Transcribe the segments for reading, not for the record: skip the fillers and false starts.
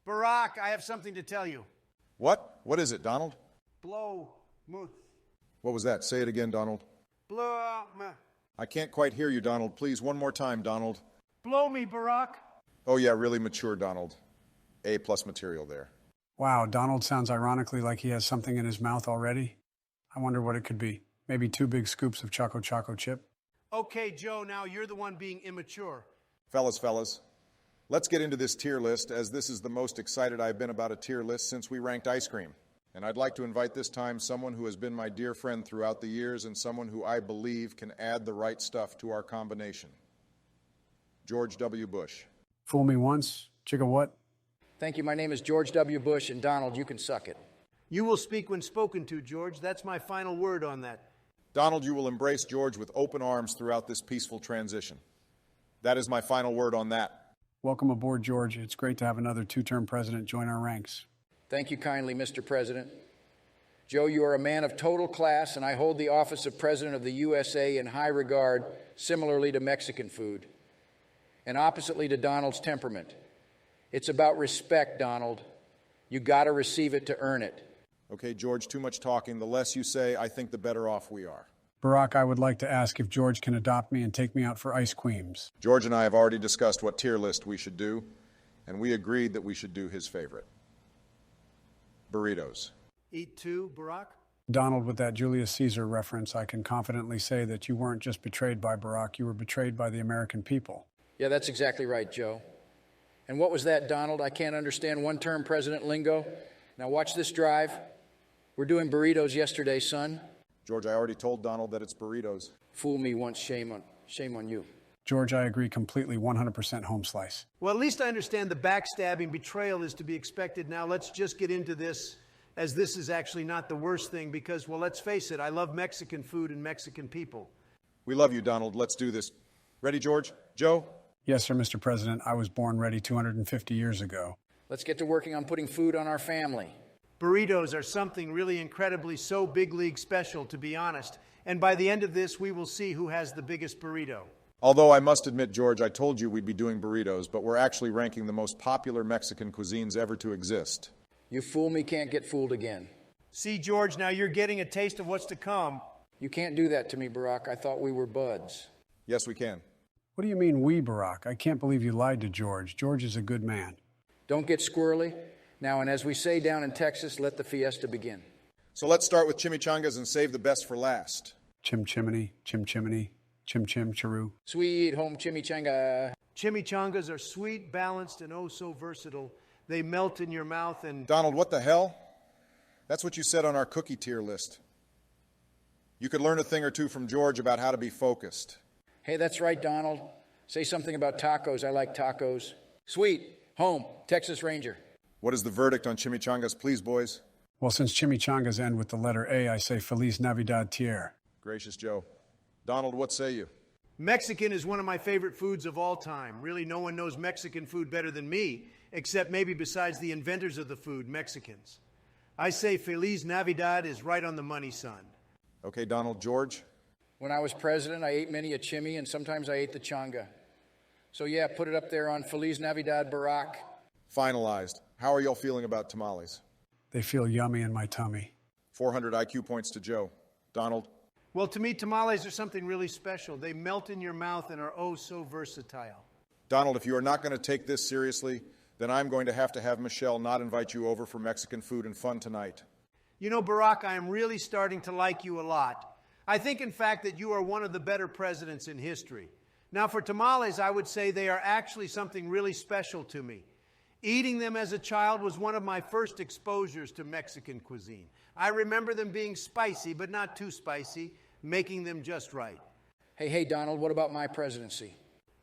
Barack, I have something to tell you. What? What is it, Donald? Blow, muth. What was that? Say it again, Donald. Blow, I can't quite hear you, Donald. Please, one more time, Donald. blow me, Barack. Oh, yeah, really mature, Donald. A+ material there. Wow, Donald sounds ironically like he has something in his mouth already. I wonder what it could be. Maybe 2 big scoops of Choco Choco chip? Okay, Joe, now you're the one being immature. Fellas, let's get into this tier list, as this is the most excited I've been about a tier list since we ranked ice cream. And I'd like to invite this time someone who has been my dear friend throughout the years and someone who I believe can add the right stuff to our combination. George W. Bush. Fool me once, chicka what? Thank you. My name is George W. Bush, and Donald, you can suck it. You will speak when spoken to, George. That's my final word on that. Donald, you will embrace George with open arms throughout this peaceful transition. That is my final word on that. Welcome aboard, George. It's great to have another 2-term president join our ranks. Thank you kindly, Mr. President. Joe, you are a man of total class, and I hold the office of President of the USA in high regard, similarly to Mexican food, and oppositely to Donald's temperament. It's about respect, Donald. You got to receive it to earn it. Okay, George, too much talking. The less you say, I think the better off we are. Barack, I would like to ask if George can adopt me and take me out for ice queems. George and I have already discussed what tier list we should do, and we agreed that we should do his favorite. Burritos. Eat 2, Barack? Donald, with that Julius Caesar reference, I can confidently say that you weren't just betrayed by Barack, you were betrayed by the American people. Yeah, that's exactly right, Joe. And what was that, Donald? I can't understand one-term president lingo. Now watch this drive. We're doing burritos yesterday, son. George, I already told Donald that it's burritos. Fool me once, shame on you. George, I agree completely, 100% home slice. Well, at least I understand the backstabbing betrayal is to be expected. Now let's just get into this, as this is actually not the worst thing because, well, let's face it, I love Mexican food and Mexican people. We love you, Donald. Let's do this. Ready, George? Joe? Yes, sir, Mr. President. I was born ready 250 years ago. Let's get to working on putting food on our family. Burritos are something really incredibly so big league special, to be honest. And by the end of this, we will see who has the biggest burrito. Although I must admit, George, I told you we'd be doing burritos, but we're actually ranking the most popular Mexican cuisines ever to exist. You fool me can't get fooled again. See, George, now you're getting a taste of what's to come. You can't do that to me, Barack. I thought we were buds. Yes, we can. What do you mean, we, Barack? I can't believe you lied to George. George is a good man. Don't get squirrely. Now, and as we say down in Texas, let the fiesta begin. So let's start with chimichangas and save the best for last. Chimney, chim chiru. Sweet home chimichanga. Chimichangas are sweet, balanced, and oh so versatile. They melt in your mouth and... Donald, what the hell? That's what you said on our cookie tier list. You could learn a thing or two from George about how to be focused. Hey, that's right, Donald. Say something about tacos. I like tacos. Sweet, home, Texas Ranger. What is the verdict on chimichangas, please, boys? Well, since chimichangas end with the letter A, I say Feliz Navidad Tier. Gracious Joe. Donald, what say you? Mexican is one of my favorite foods of all time. Really, no one knows Mexican food better than me, except maybe besides the inventors of the food, Mexicans. I say Feliz Navidad is right on the money, son. Okay, Donald. George? When I was president, I ate many a chimi, and sometimes I ate the changa. So yeah, put it up there on Feliz Navidad, Barack. Finalized. How are y'all feeling about tamales? They feel yummy in my tummy. 400 IQ points to Joe. Donald? Well, to me, tamales are something really special. They melt in your mouth and are oh so versatile. Donald, if you are not going to take this seriously, then I'm going to have Michelle not invite you over for Mexican food and fun tonight. You know, Barack, I am really starting to like you a lot. I think, in fact, that you are one of the better presidents in history. Now, for tamales, I would say they are actually something really special to me. Eating them as a child was one of my first exposures to Mexican cuisine. I remember them being spicy, but not too spicy, making them just right. Hey, Donald, what about my presidency?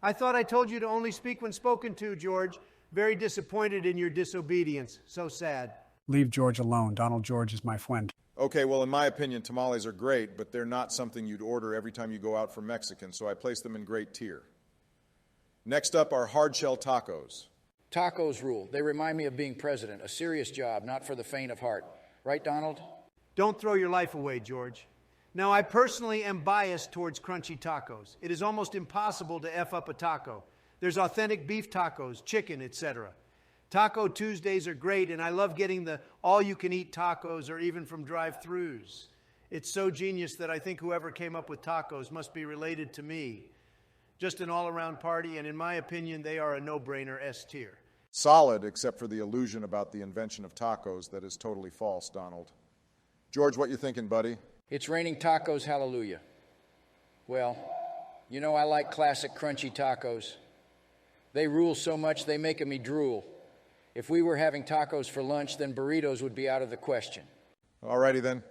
I thought I told you to only speak when spoken to, George. Very disappointed in your disobedience. So sad. Leave George alone. Donald George is my friend. Okay, well, in my opinion, tamales are great, but they're not something you'd order every time you go out for Mexican, so I place them in great tier. Next up are hard-shell tacos. Tacos rule. They remind me of being president. A serious job, not for the faint of heart. Right, Donald? Don't throw your life away, George. Now, I personally am biased towards crunchy tacos. It is almost impossible to F up a taco. There's authentic beef tacos, chicken, etc. Taco Tuesdays are great, and I love getting the all-you-can-eat tacos or even from drive-thrus. It's so genius that I think whoever came up with tacos must be related to me. Just an all-around party, and in my opinion, they are a no-brainer S tier. Solid, except for the illusion about the invention of tacos that is totally false, Donald. George, what you thinking, buddy? It's raining tacos, hallelujah. Well, you know I like classic crunchy tacos. They rule so much they make me drool. If we were having tacos for lunch, then burritos would be out of the question. All righty then.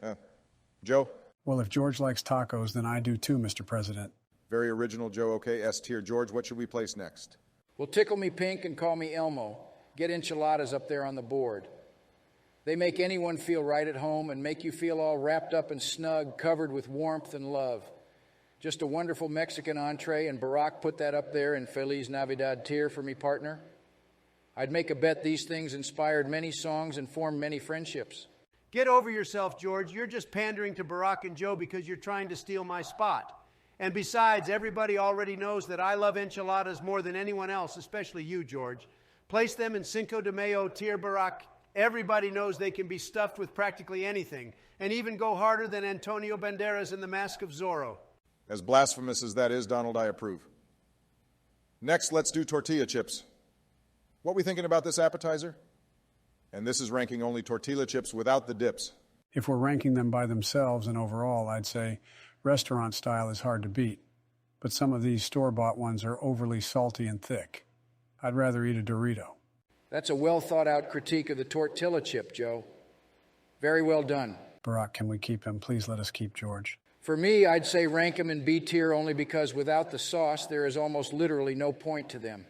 Joe? Well, if George likes tacos, then I do too, Mr. President. Very original, Joe. Okay, S tier. George, what should we place next? Well, tickle me pink and call me Elmo. Get enchiladas up there on the board. They make anyone feel right at home and make you feel all wrapped up and snug, covered with warmth and love. Just a wonderful Mexican entree, and Barack put that up there in Feliz Navidad tier for me, partner. I'd make a bet these things inspired many songs and formed many friendships. Get over yourself, George. You're just pandering to Barack and Joe because you're trying to steal my spot. And besides, everybody already knows that I love enchiladas more than anyone else, especially you, George. Place them in Cinco de Mayo tier, Barack. Everybody knows they can be stuffed with practically anything, and even go harder than Antonio Banderas in The Mask of Zorro. As blasphemous as that is, Donald, I approve. Next, let's do tortilla chips. What we thinking about this appetizer? And this is ranking only tortilla chips without the dips. If we're ranking them by themselves and overall, I'd say restaurant style is hard to beat. But some of these store-bought ones are overly salty and thick. I'd rather eat a Dorito. That's a well-thought-out critique of the tortilla chip, Joe. Very well done. Barack, can we keep him? Please let us keep George. For me, I'd say rank them in B tier only because without the sauce, there is almost literally no point to them,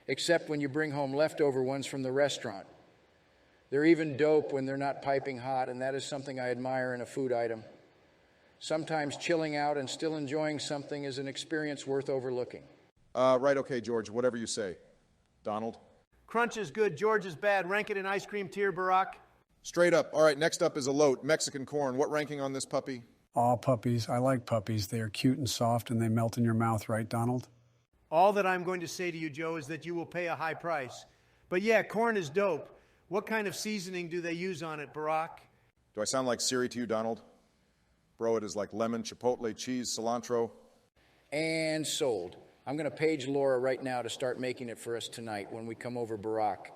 except when you bring home leftover ones from the restaurant. They're even dope when they're not piping hot, and that is something I admire in a food item. Sometimes chilling out and still enjoying something is an experience worth overlooking. Right, okay, George, whatever you say. Donald? Crunch is good, George is bad. Rank it in ice cream tier, Barack. Straight up. All right, next up is elote, Mexican corn. What ranking on this puppy? All puppies. I like puppies. They are cute and soft, and they melt in your mouth, right, Donald? All that I'm going to say to you, Joe, is that you will pay a high price. But yeah, corn is dope. What kind of seasoning do they use on it, Barack? Do I sound like Siri to you, Donald? Bro, it is like lemon, chipotle, cheese, cilantro. And sold. I'm going to page Laura right now to start making it for us tonight when we come over Barack.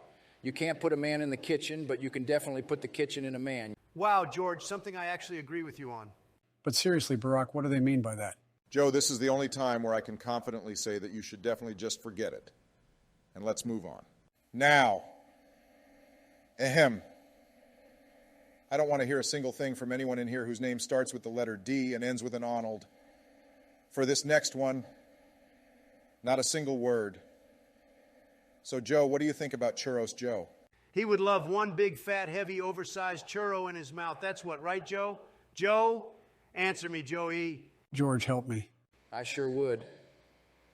You can't put a man in the kitchen, but you can definitely put the kitchen in a man. Wow, George, something I actually agree with you on. But seriously, Barack, what do they mean by that? Joe, this is the only time where I can confidently say that you should definitely just forget it. And let's move on. Now, ahem. I don't want to hear a single thing from anyone in here whose name starts with the letter D and ends with an Arnold. For this next one, not a single word. So, Joe, what do you think about Churros Joe? He would love one big, fat, heavy, oversized churro in his mouth. That's what, right, Joe? Joe? Answer me, Joey. George, help me. I sure would.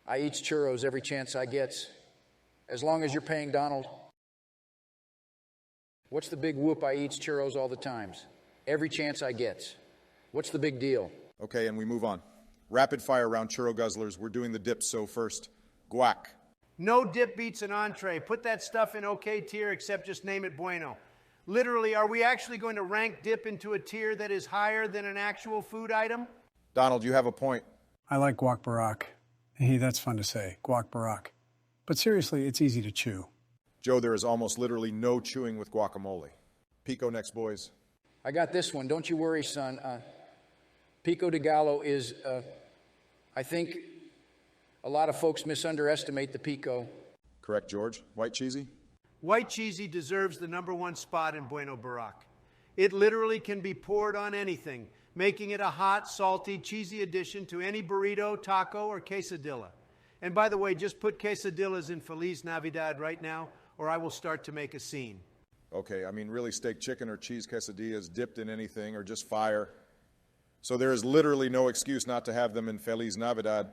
I eats churros every chance I gets. As long as you're paying Donald. What's the big whoop? I eats churros all the times. Every chance I gets. What's the big deal? Okay, and we move on. Rapid fire round churro guzzlers. We're doing the dips, so first, guac. No dip beats an entree. Put that stuff in okay tier, except just name it bueno. Literally, are we actually going to rank dip into a tier that is higher than an actual food item? Donald, you have a point. I like guac Barack. Hey, that's fun to say, guac Barack. But seriously, it's easy to chew. Joe, there is almost literally no chewing with guacamole. Pico next, boys. I got this one. Don't you worry, son. Pico de Gallo is, I think a lot of folks misunderestimate the pico. Correct, George. White cheesy? White cheesy deserves the #1 spot in Bueno Barack. It literally can be poured on anything, making it a hot, salty, cheesy addition to any burrito, taco, or quesadilla. And by the way, just put quesadillas in Feliz Navidad right now, or I will start to make a scene. Okay, I mean, really, steak chicken or cheese quesadillas dipped in anything or just fire. So there is literally no excuse not to have them in Feliz Navidad.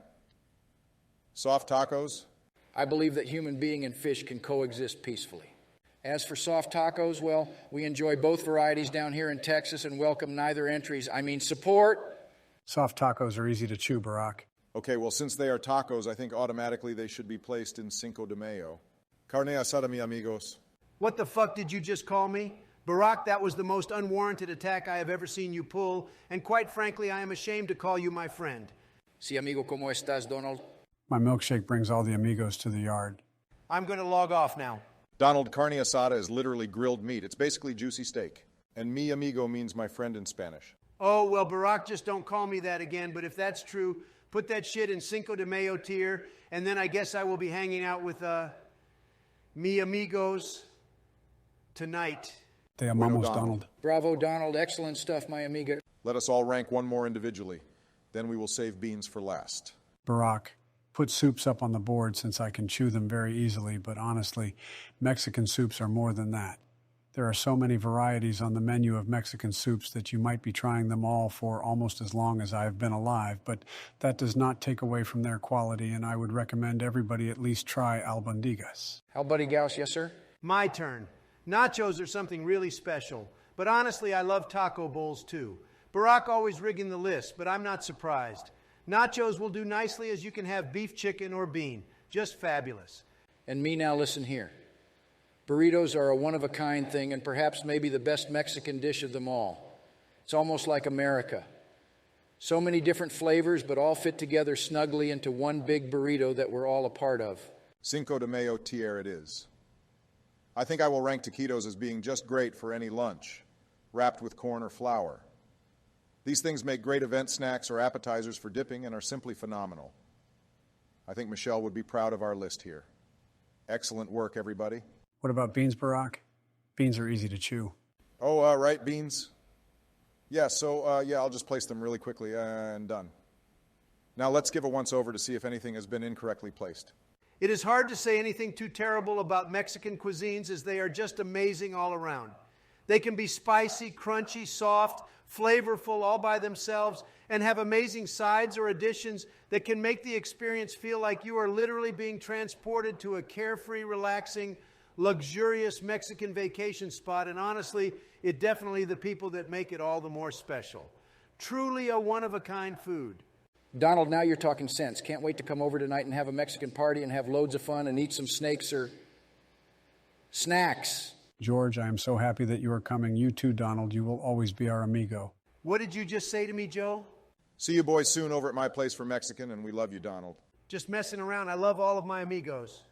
Soft tacos? I believe that human being and fish can coexist peacefully. As for soft tacos, well, we enjoy both varieties down here in Texas and welcome neither entries. I mean, support. Soft tacos are easy to chew, Barack. Okay, well, since they are tacos, I think automatically they should be placed in Cinco de Mayo. Carne asada, mi amigos. What the fuck did you just call me? Barack, that was the most unwarranted attack I have ever seen you pull, and quite frankly, I am ashamed to call you my friend. Sí, amigo, ¿cómo estás, Donald? My milkshake brings all the amigos to the yard. I'm going to log off now. Donald, carne asada is literally grilled meat. It's basically juicy steak. And mi amigo means my friend in Spanish. Oh, well, Barack, just don't call me that again, but if that's true, put that shit in Cinco de Mayo tier, and then I guess I will be hanging out with, mi amigos tonight. Te amamos, Donald. Donald. Bravo, Donald. Excellent stuff, my amigo. Let us all rank one more individually. Then we will save beans for last. Barack, put soups up on the board since I can chew them very easily, but honestly, Mexican soups are more than that. There are so many varieties on the menu of Mexican soups that you might be trying them all for almost as long as I have been alive, but that does not take away from their quality, and I would recommend everybody at least try albondigas. Albondigas, yes, sir? My turn. Nachos are something really special, but honestly, I love taco bowls too. Barack always rigging the list, but I'm not surprised. Nachos will do nicely as you can have beef, chicken, or bean. Just fabulous. And me now, listen here. Burritos are a one-of-a-kind thing and perhaps maybe the best Mexican dish of them all. It's almost like America. So many different flavors, but all fit together snugly into one big burrito that we're all a part of. Cinco de Mayo tier it is. I think I will rank taquitos as being just great for any lunch, wrapped with corn or flour. These things make great event snacks or appetizers for dipping and are simply phenomenal. I think Michelle would be proud of our list here. Excellent work, everybody. What about beans, Barack? Beans are easy to chew. Oh, right, beans. Yeah, I'll just place them really quickly and done. Now let's give a once-over to see if anything has been incorrectly placed. It is hard to say anything too terrible about Mexican cuisines as they are just amazing all around. They can be spicy, crunchy, soft, flavorful all by themselves, and have amazing sides or additions that can make the experience feel like you are literally being transported to a carefree, relaxing, luxurious Mexican vacation spot, and honestly, it definitely the people that make it all the more special. Truly a one-of-a-kind food. Donald, now you're talking sense. Can't wait to come over tonight and have a Mexican party and have loads of fun and eat some snakes or snacks. George, I am so happy that you are coming. You too, Donald. You will always be our amigo. What did you just say to me, Joe? See you boys soon over at my place for Mexican, and we love you, Donald. Just messing around. I love all of my amigos.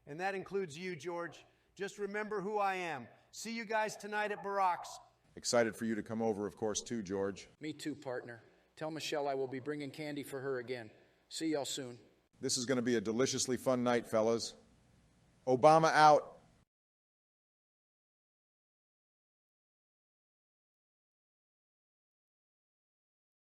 And that includes you, George. Just remember who I am. See you guys tonight at Barack's. Excited for you to come over, of course, too, George. Me too, partner. Tell Michelle I will be bringing candy for her again. See y'all soon. This is going to be a deliciously fun night, fellas. Obama out.